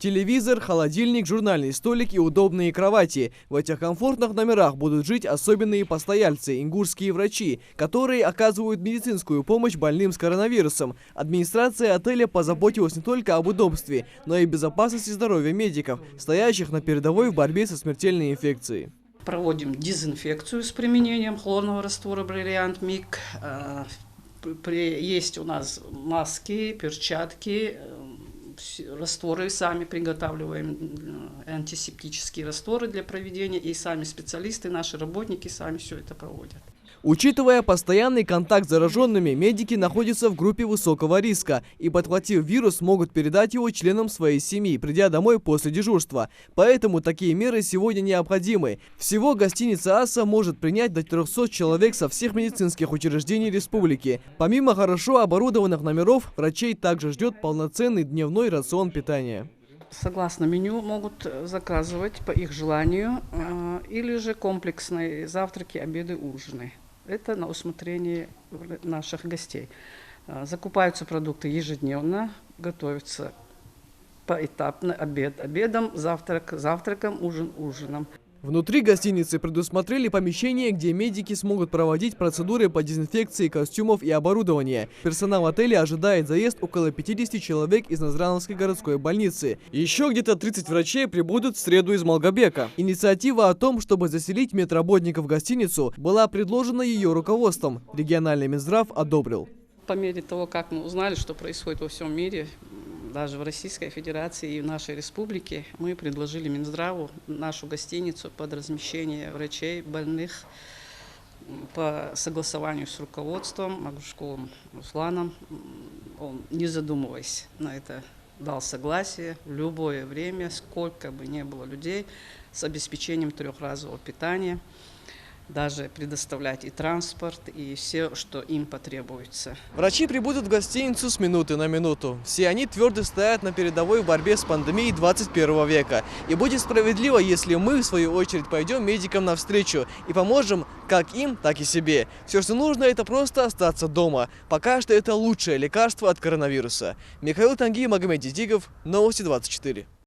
Телевизор, холодильник, журнальный столик и удобные кровати. В этих комфортных номерах будут жить особенные постояльцы – ингушские врачи, которые оказывают медицинскую помощь больным с коронавирусом. Администрация отеля позаботилась не только об удобстве, но и безопасности здоровья медиков, стоящих на передовой в борьбе со смертельной инфекцией. Проводим дезинфекцию с применением хлорного раствора «Бриллиант Миг». Есть у нас маски, перчатки, растворы, сами приготавливаем антисептические растворы для проведения, и сами специалисты, наши работники сами все это проводят. Учитывая постоянный контакт с зараженными, медики находятся в группе высокого риска и, подхватив вирус, могут передать его членам своей семьи, придя домой после дежурства. Поэтому такие меры сегодня необходимы. Всего гостиница «Аса» может принять до 300 человек со всех медицинских учреждений республики. Помимо хорошо оборудованных номеров, врачей также ждет полноценный дневной рацион питания. Согласно меню могут заказывать по их желанию или же комплексные завтраки, обеды, ужины. Это на усмотрение наших гостей. Закупаются продукты ежедневно, готовятся поэтапно: обед обедом, завтрак завтраком, ужин ужином. Внутри гостиницы предусмотрели помещение, где медики смогут проводить процедуры по дезинфекции костюмов и оборудования. Персонал отеля ожидает заезд около 50 человек из Назрановской городской больницы. Еще где-то 30 врачей прибудут в среду из Малгобека. Инициатива о том, чтобы заселить медработников в гостиницу, была предложена ее руководством. Региональный Минздрав одобрил. По мере того, как мы узнали, что происходит во всем мире, даже в Российской Федерации и в нашей республике, мы предложили Минздраву нашу гостиницу под размещение врачей, больных, по согласованию с руководством Магушковым Русланом. Он, не задумываясь, на это дал согласие в любое время, сколько бы ни было людей, с обеспечением трехразового питания, даже предоставлять и транспорт, и все, что им потребуется. Врачи прибудут в гостиницу с минуты на минуту. Все они твердо стоят на передовой в борьбе с пандемией 21 века. И будет справедливо, если мы, в свою очередь, пойдем медикам навстречу и поможем как им, так и себе. Все, что нужно, это просто остаться дома. Пока что это лучшее лекарство от коронавируса. Михаил Тангиев, Магомед Дидигов, Новости 24.